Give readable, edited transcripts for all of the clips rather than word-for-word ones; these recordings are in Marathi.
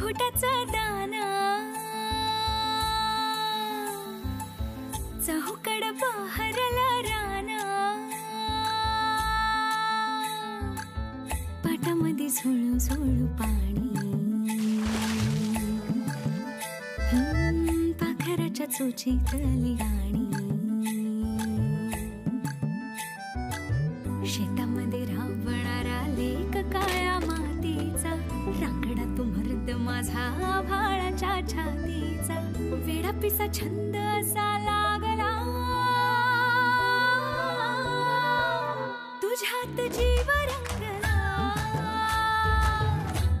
मुकुटाचा दाना चहूकड बहरला राना पाटामध्ये झुळू झुळू पाणी पाखराच्या चोचीतली गाणी शेतामध्ये राबणारा लेक काळ्या मातीचा रांगडा तो मर्द माझा भाळाच्या छातीचा वेडा पिसा छंद असा लागला तुझ्यात जीव रंगला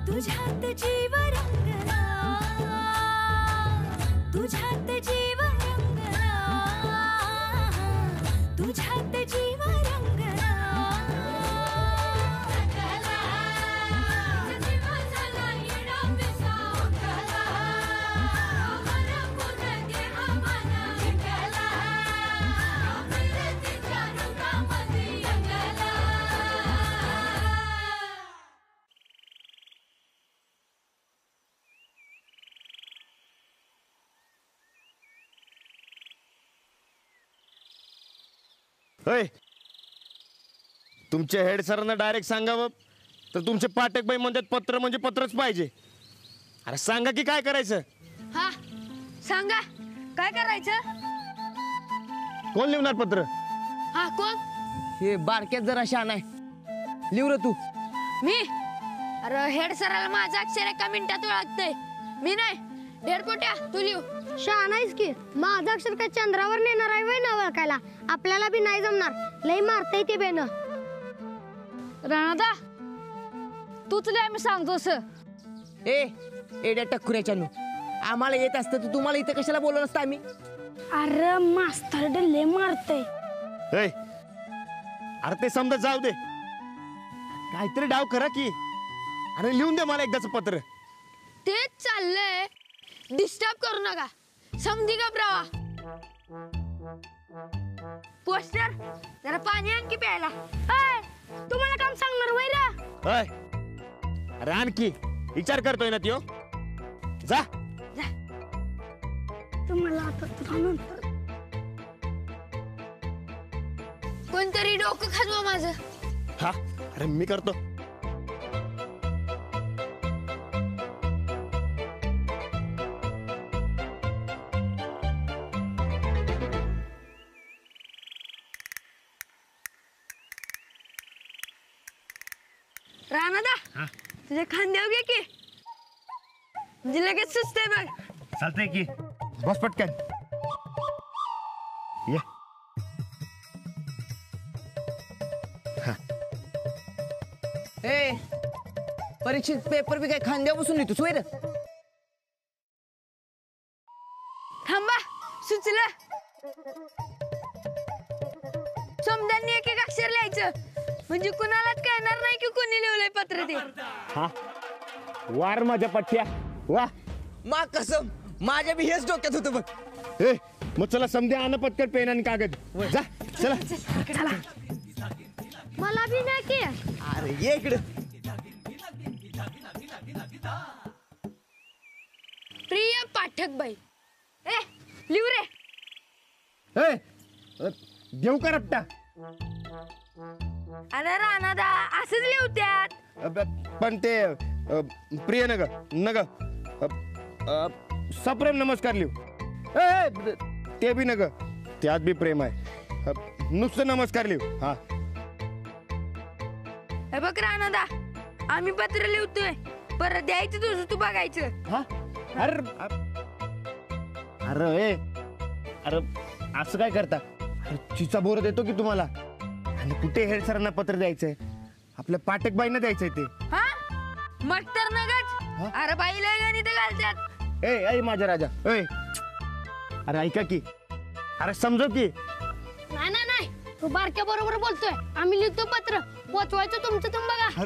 तुझ्यात जीव रंगला तुझ्यात जीव रंगला तुझ्यात जीव रंगला तुमच्या हेड सरांना डायरेक्ट सांगावं तर तुमचे पाठक बाई म्हणतात पत्र म्हणजे पत्रच पाहिजे. अरे सांगा की काय करायचं. हा सांगा काय करायचं. कोण लिहणार पत्र. हा कोण. हे बारक्यात जरा शान आहे. लिव रे तू. मी. अरे हेड सराला माझा अक्षर एका मिनिटात ओळखतंय. मी नाही. ढेरपोट्या तू लिव. शान आहेस की. माझा अक्षर काय चंद्रावर नेणार आहे वय ना ओळखायला. आपल्याला बी नाही जमणार. लई मारतय ते बेन. राणादा तूच लिह मी सांगतो सर. एड्या टक्कुऱ्याच्यानु आम्हाला येत असतं तर तुम्हाला इथे कशाला बोलवलं असतं आम्ही. अरे मास्तर लय मारतय. अरे ते समजा जाऊ दे काहीतरी डाव करा की. अरे लिहून दे मला एकदाच पत्र. तेच चाललंय. डिस्टर्ब करू नका. समधी घबरावा. पोस्टर जरा पाणी आणखी प्यायला. तुम्हाला काम सांगणार वय रा. अरे आणखी विचार करतोय ना त्यो. जा तुम्हाला आता कोणतरी डोकं खाजवा माझं. हा अरे मी करतो. राणादा तुझ्या खांद्यावर घे की. म्हणजे लगेच सुचतंय बघ. चालतंय की. बस पटकन ये. परीक्षेत पेपर बी काय खांद्यावर बसून लिहितो सोय रे. थांबा सुचलं. समजांनी एक एक अक्षर लिहायचं म्हणजे कुणालाच कळणार नाही की कोणी लिहिलंय पत्र ते. हा वार माझ्या पठ्या वा. मा कसम माझ्या बी हेच डोक्यात होतं बघ. मग चला समजे आण पटकन पेन आणि कागद. जा चला. मला बी नाही की. अरे ये इकडे. प्रिय पाठक बाई लिव रे. देऊ का रपटा. अरे राणादा असंच लिहत्यात. पण ते प्रिय नग नग सप्रेम नमस्कार लिहू. ते बी नग त्यात बी प्रेम आहे. नुसतं नमस्कार लिहू. हा हे बघ राणादा आम्ही पत्र लिहतोय. परत द्यायचं तुझं तू बघायचं. हा अरे अरे अरे असं काय करता. चिचा बोर देतो की तुम्हाला. आणि कुठे हेड सरांना पत्र द्यायचंय. आपल्या पाठक बाईंना द्यायचंय ते. हा मग तर नगच. अरे बाईला गणित घालतात. ए माझा राजा. अरे ऐका की. अरे समजो की. नाही नाही नाही तू बारक्या बरोबर बोलतोय. आम्ही लिहितो पत्र. पोचवायचं तुमचं तुम्ही बघा.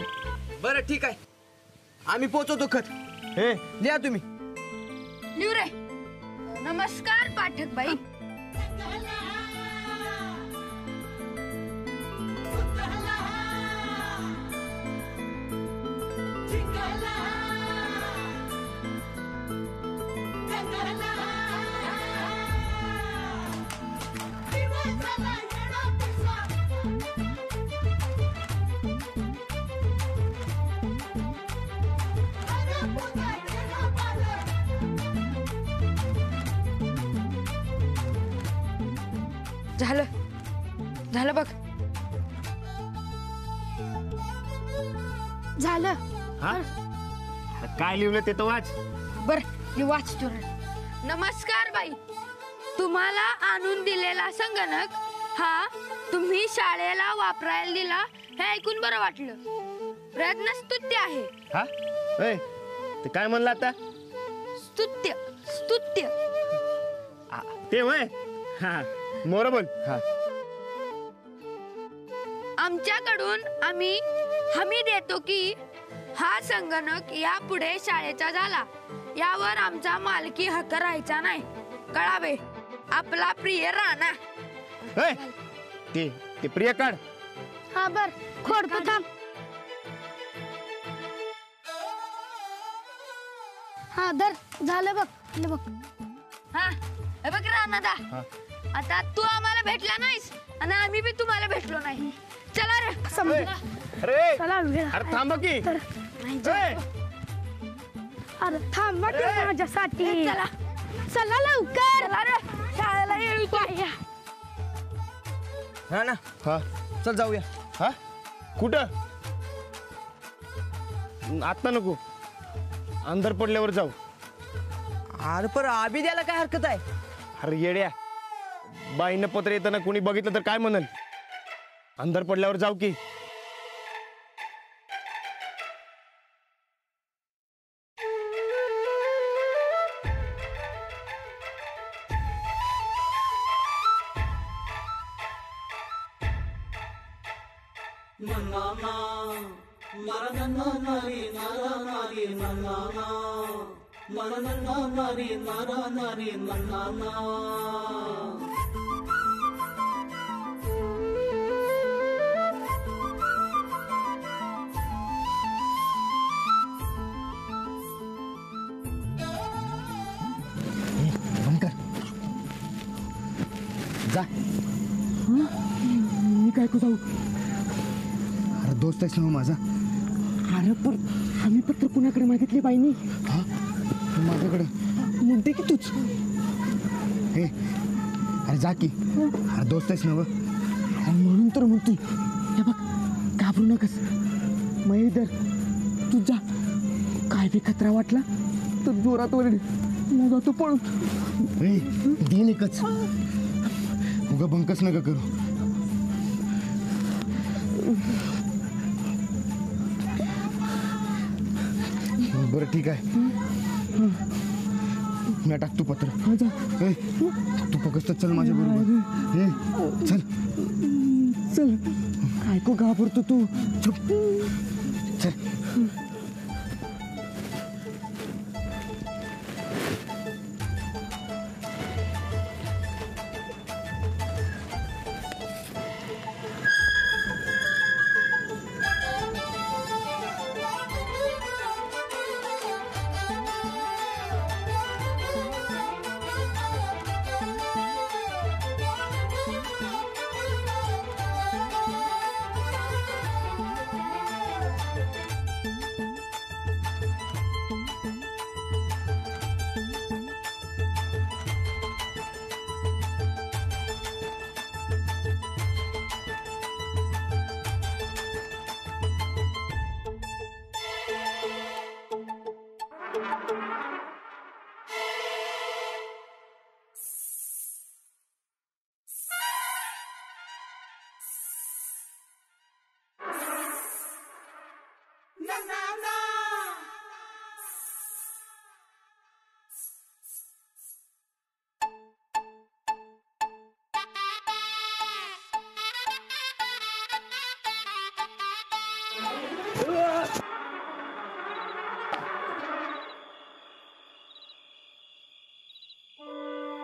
बरं ठीक आहे आम्ही पोचवतो खत. लिहा तुम्ही. लिव रे. नमस्कार पाठक बाई. झालं झालं बघ. झालं. हा अरे काय लिहिलं ते तर वाच. बर मी वाचतो रे. नमस्कार बाई, तुम्हाला आणून दिलेला संगणक हा तुम्ही शाळेला वापरायला दिला हे ऐकून बरं वाटलं. प्रयत्न स्तुत्य आहे. हा ए ते काय म्हणलं आता? स्तुत्य स्तुत्य. ते होय. हा मोर बोल. हा आमच्याकडून आम्ही हमी देतो की हा संगणक यापुढे शाळेचा झाला यावर आमचा मालकी हक्क राहायचा नाही. कळावे. आपला प्रिय राणा. ए, ते ते प्रिय काढ. हा बर खोडतो थांब. हा धर. झालं बघ. हे बघ. हा हे बघ राणादा, हा. आता तू आम्हाला भेटला नाहीस आणि आम्ही बी तुम्हाला भेटलो नाही. चला रे. समजला. अरे चला वेळ. अरे थांब की. नाही ए, जा. अरे थांबा की ए, माझ्यासाठी. चला चला लवकर. चला रे शाळेला येऊ. या. हा ना, हा चल जाऊया. हा कुठं? आता नको, अंधार पडल्यावर जाऊ. अरे पर आबी द्यायला काय हरकत आहे? अरे येड्या, बाईनं पत्र येताना कोणी बघितलं तर काय म्हणन? अंधार पडल्यावर जाऊ की. जा. मी काय ku जाऊ? अरे दोस्त आहेस ना माझा. अरे पण आम्ही पत्र कुणाकडे मागितले बाईनी? हा माझ्याकडे म्हणते की तूच. हे अरे जा की. अरे दोस्त आहेस ना. म्हणून तर म्हणतोय. हे बघ घाबरू नकस. महेदर तू जा. काय बी खतरा वाटला तर जोरात वरड. मग जातो पळून. ए दिन एकच, उगा बंकच नका करू. बरं ठीक आहे, मी टाकतो पत्र. ए, तू फक्त चल माझ्या बरोबर. ए चल चल. काय को घाबरतो तू? चुप चल.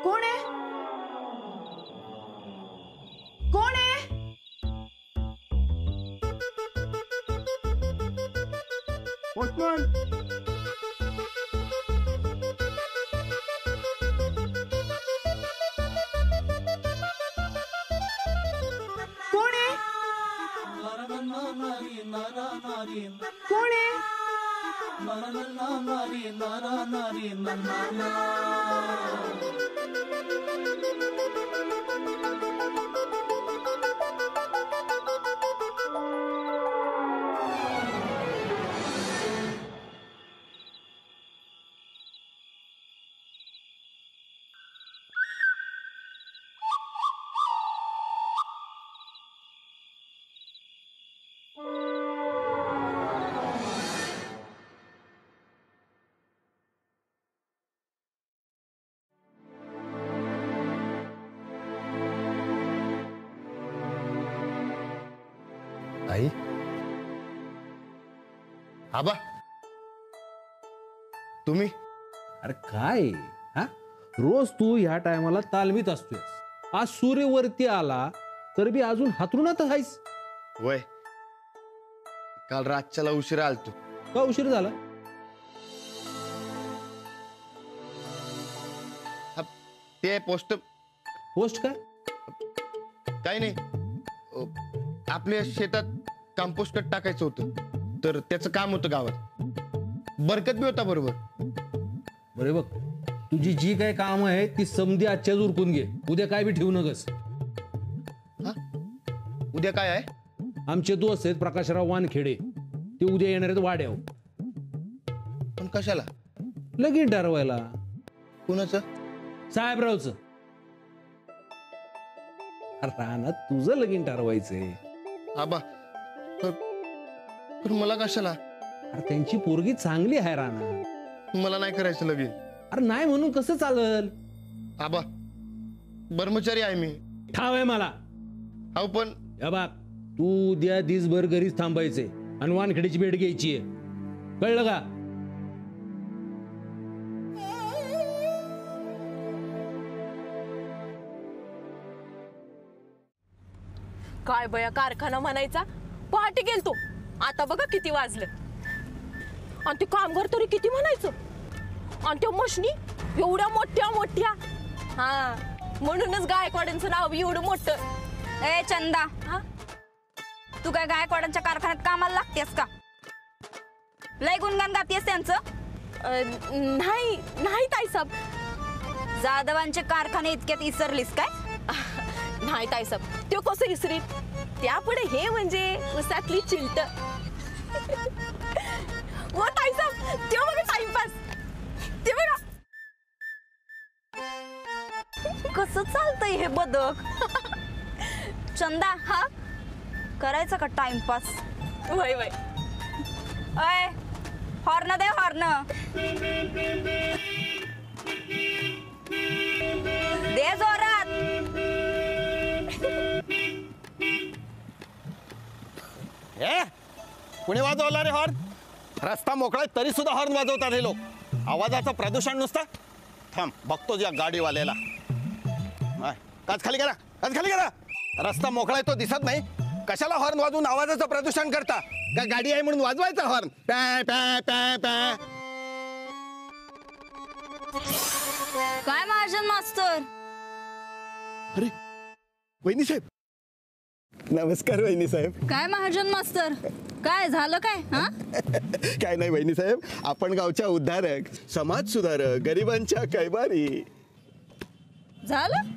कोण आहे? कोण आहे? पोस्टमन. कोण आहे? कोण आहे? आई आबा तुम्ही अरे काय हा रोज तू ह्या टायमाला तालमीत असतोय. आज सूर्य वरती आला तर बी अजून हातरुणात आहेस. वय काल रातच्याला उशिरा आलतो. का उशीर झाला? ते पोस्ट काय काही नाही आपल्या शेतात कंपोस्ट खत टाकायचं होतं तर त्याचं काम होतं गावात. बरकत बी होता बरोबर. बरे बघ तुझी जी काय काम आहे ती समधी आजच्याच उरकून घे. उद्या काय बी ठेवू नकस. उद्या काय आहे? आमचे दोस्त आहेत प्रकाशराव वानखेडे ते उद्या येणार आहेत वाड्यावर. पण कशाला? लगीन ठरवायला. कुणाचं? साहेबरावचं. रानात तुझं लगीन ठरवायचंय. आबा पण मला कशाला? अरे त्यांची पोरगी चांगली आहे राणा. मला नाही करायचं लगीन. अरे नाही म्हणून कसं चालल? आबा ब्रह्मचारी आहे मी. ठाव आहे मला. अहो पण या बाप तू उद्या दिसभर घरीच थांबायचे आणि वानखेडीची भेट घ्यायची आहे. कळलं का? काय बया कारखाना म्हणायचा. पहाटे गेलतो आता बघा किती वाजलं. आणि ते कामगार तरी किती म्हणायचं. आणि त्या मशनी एवढ्या मोठ्या मोठ्या. हा म्हणूनच गायकवाड्यांचं नाव एवढं मोठं. ए चंदा हा तू काय गायकवाडांच्या कारखान्यात कामाला लागतेस का? लय गुणगान गातेस त्यांचं? नाही नाही ताईसाहेब. जाधवांचे कारखाने इतक्यात इसरलीस काय? नाही ताईसाहेब तो कसं इसरीत. त्यापुढे हे म्हणजे उसातली चिलट. व ताईसाहेब ते बघा टाइमपास. ते बघा कसं चालतंय हे बदक. चंदा हा करायचा का टाइमपास? वय वय. अय हॉर्न दे हॉर्न दे जोरात. कुणी वाजवला रे हॉर्न? रस्ता मोकळा तरी सुद्धा हॉर्न वाजवतात हे लोक. आवाजाचं प्रदूषण नुसतं. थांब बघतो या गाडीवाल्याला. काच खाली करा काच खाली करा. रस्ता मोकळा आहे तो दिसत नाही. कशाला हॉर्न वाजवून आवाजाचं प्रदूषण करता? का गाडी आहे म्हणून वाजवायचा हॉर्न? पॅ पॅ पॅ पॅ. काय महाजन मास्तर? अरे वहिनी साहेब. नमस्कार वहिनी साहेब. काय महाजन मास्तर काय झालं काय? हा काय नाही वहिनी साहेब आपण गावच्या उद्धारक समाज सुधारक गरिबांच्या कैवारी. झालं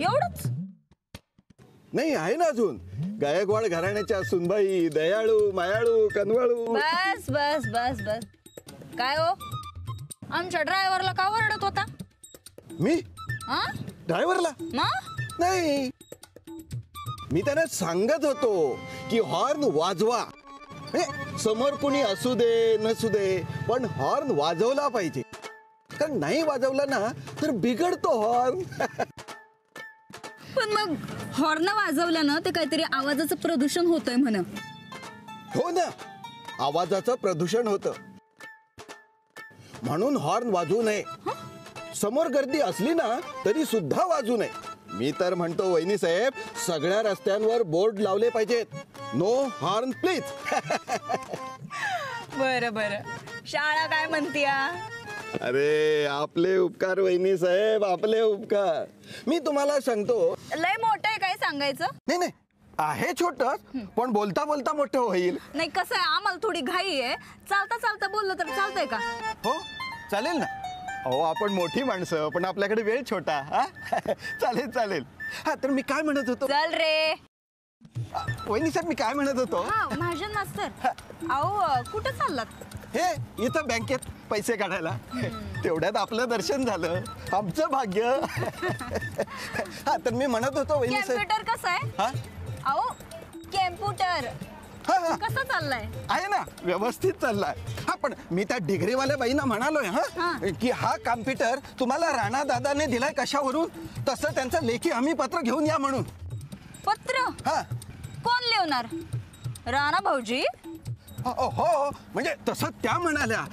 एवढंच? नाही आहे ना अजून. गायकवाड घराण्याच्या सुनबाई दयाळू मायाळू कनवाळू. बस बस बस बस. काय हो आमच्या ड्रायव्हरला का ओरडत होता? मी हा ड्रायव्हरला नाही. मी त्यांना सांगत होतो की हॉर्न वाजवा. समोर कुणी असू दे नसू दे पण हॉर्न वाजवला पाहिजे. कारण नाही वाजवला ना तर बिघडतो हॉर्न. पण मग हॉर्न वाजवल्यानं ते काहीतरी आवाजाचं प्रदूषण होतंय म्हण. हो ना आवाजाचं प्रदूषण होतं म्हणून हॉर्न वाजवू नये. समोर गर्दी असली ना तरी सुद्धा वाजवू नये. मी तर म्हणतो वहिनी साहेब सगळ्या रस्त्यांवर बोर्ड लावले पाहिजेत. No horn please. बरं बरं शाळा काय म्हणतीया? अरे आपले उपकार वहिनी साहेब आपले उपकार. मी तुम्हाला सांगतो लय मोठं आहे काय सांगायचं? नाही नाही आहे छोट पण बोलता बोलता मोठं होईल. नाही कसं आहे आम्हाला थोडी घाई आहे. चालता चालता बोललं तर चालतंय का? हो चालेल ना. अहो आपण मोठी माणसं पण आपल्याकडे वेळ छोटा. चालेल चालेल. हा तर मी काय म्हणत होतो चल रे. वहिनी साहेब मी काय म्हणत होतो हा महाजन मास्तर. अहो कुठं चाललात? हे इथं बँकेत पैसे काढायला. तेवढ्यात आपलं दर्शन झालं, आमचं भाग्य. हा तर मी म्हणत होतो वहिनी साहेब. कॅम्प्युटर कसं आहे? हा अहो कॅम्प्युटर हा हा कसं चाललंय? आहे ना, व्यवस्थित चाललाय. हा पण मी त्या डिग्रीवाल्या बाईंना म्हणालोय हा की हा कॉम्प्युटर तुम्हाला राणा दादाने दिलाय कशावरून, तसं त्यांचं लेखी हमी पत्र घेऊन या म्हणून. पत्र? हा कोण लिहणार? राणा भाऊजी? हो म्हणजे तसं त्या म्हणाल्या.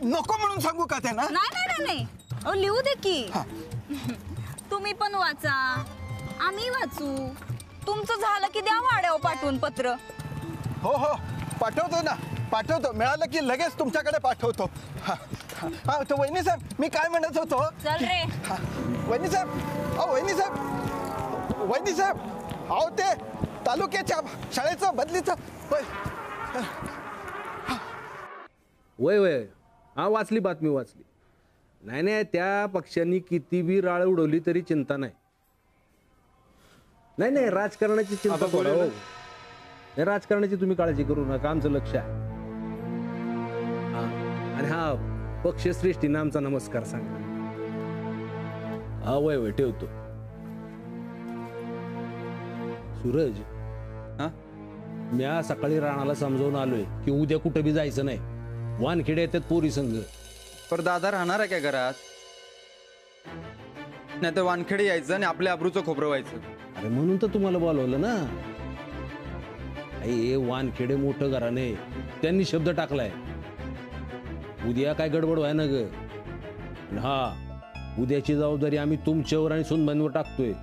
नको म्हणून सांगू का त्यांना? नाही. अहो लिहू दे की. तुम्ही पण वाचा, आम्ही वाचू. तुमचं झालं की द्या वाड्यावर पाठवून पत्र. हो पाठवतो ना, पाठवतो. मिळालं की लगेच तुमच्याकडे पाठवतो. हा तो वहिनी साहेब मी काय म्हणत होतो. चल रे. वहिनी साहेब वहिनी साहेब अहो ते तालुक्याच्या शाळेचं बदलीचं वय हा वाचली बातमी वाचली. नाही त्या पक्षांनी किती बी राळ उडवली तरी चिंता नाही. नाही राजकारणाची चिंता करू. नाही राजकारणाची तुम्ही काळजी करू नका, आमचं लक्ष आहे. आणि हा पक्षश्रेष्ठीनं आमचा नमस्कार सांगा. हा वय ठेवतो. सूरज मी आज सकाळी राणाला समजावून आलोय की उद्या कुठं बी जायचं नाही. वानखेडे येतात पोरी संघ. पर दादा राहणार आहे काय घरात? नाही तर वानखेडे यायचं आणि आपल्या अब्रूचं खोबरं व्हायचं. अरे म्हणून तर तुम्हाला बोलवलं ना. हे वानखेडे मोठं घराने त्यांनी शब्द टाकलाय. उद्या काय गडबड व्हाय ना ग. हा उद्याची जबाबदारी आम्ही तुमच्यावर आणि सुनबाईंवर टाकतोय.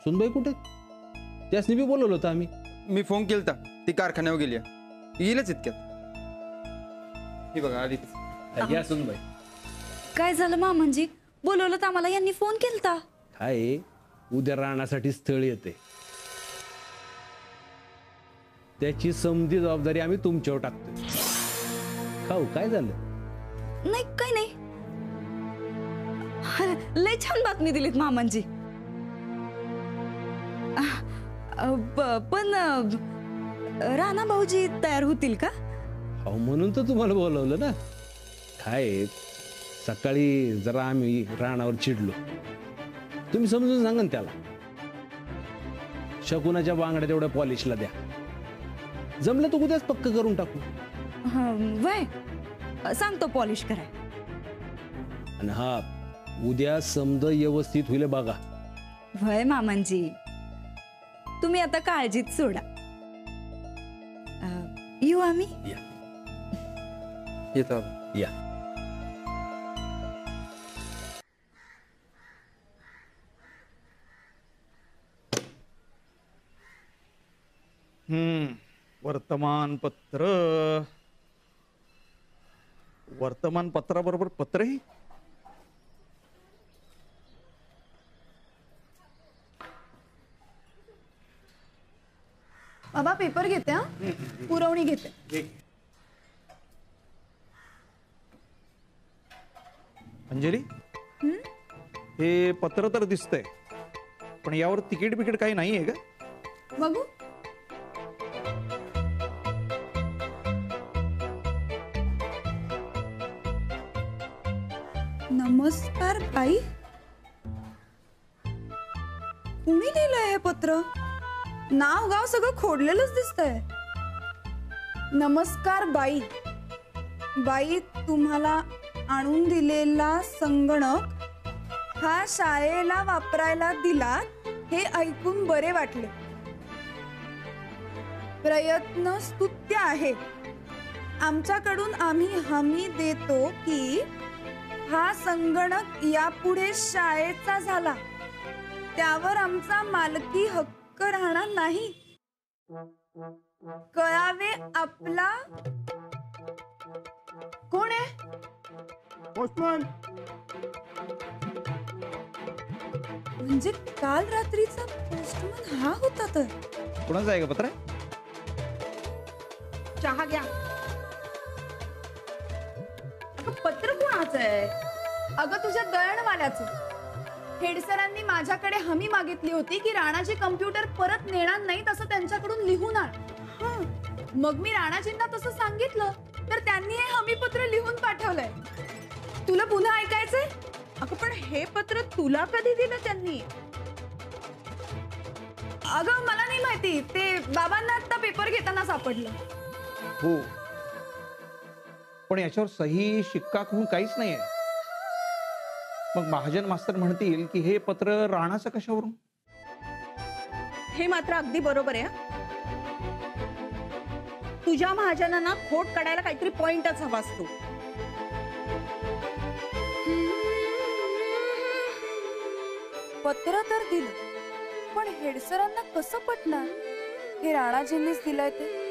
सुनबाई कुठे? त्यासनी बी बोलवलं होतं आम्ही. मी फोन केलता, ती कारखान्यावर गेली. येईलच इतक्यात. ही बघा आधीच. या सुनबाई. काय झालं मामांजी? बोलवलं तर आम्हाला, यांनी फोन केलता. काय उद्या राहण्यासाठी स्थळ येते, त्याची समधी जबाबदारी आम्ही तुमच्यावर टाकतोय. खाऊ काय झालं? नाही काय नाही. लय छान बातमी दिलीत मामांजी. पण राणा भाऊजी तयार होतील का? हो म्हणून तर तुम्हाला बोलवलं ना. काय सकाळी जरा आम्ही रानावर चिडलो. तुम्ही समजून सांगा ना त्याला. शकुनाच्या बांगड्या तेवढ्या पॉलिशला द्या. जमलं तर उद्याच पक्क करून टाकू. वय सांगतो पॉलिश कराय. आणि हा उद्या समज व्यवस्थित होईल बघा. वय मामांजी तुम्ही आता काळजीत सोडा. येऊ आम्ही. येतो या. वर्तमानपत्राबरोबर पत्रही. बाबा पेपर घेते. हा पुरवणी घेते. अंजली हे पत्र तर दिसतंय, पण यावर तिकीट बिकीट काही नाही आहे का? बघू. नमस्कार बाई. कुणी लिहिलंय हे पत्र? नाव गाव सगळं खोडलेलंच दिसतंय. नमस्कार बाई. बाई तुम्हाला आणून दिलेला संगणक हा शाळेला वापरायला दिला हे ऐकून बरे वाटले. प्रयत्न स्तुत्य आहे. आमच्याकडून आम्ही हमी देतो की हा संगणक यापुढे शाळेचा झाला त्यावर आमचा मालकी हक्क राहणार नाही. कळावे आपला. कोण आहे? पोस्टमन. म्हणजे काल रात्रीचा पोस्टमन हा होता. तर कोणाचं आहे का पत्र? चहा घ्या. पत्र कोणाचं आहे? अगं तुझ्या दळणवाल्याचं. हेडसरांनी माझ्याकडे हमी मागितली होती की राणाची कम्प्युटर परत नेणार नाही तसं त्यांच्याकडून लिहून आण. मग मी राणाजींना तसं सांगितलं तर त्यांनी हे हमीपत्र लिहून पाठवलंय. तुला पुन्हा ऐकायचंय? अगं पण हे पत्र तुला कधी दिलं त्यांनी? अगं मला नाही माहिती, ते बाबांना आता पेपर घेताना सापडलं. हो, पण याच्यावर सही शिक्का म्हणून काहीच नाहीये. मग महाजन मास्तर म्हणतील की हे पत्र राणाचं कशावरून? हे मात्र अगदी बरोबर आहे. तुझ्या महाजनांना खोट काढायला काहीतरी पॉइंटच हवा असतो. पत्र तर दिलं, पण हेडसरांना कसं पटणार हे राणाजींनीच दिलंय ते?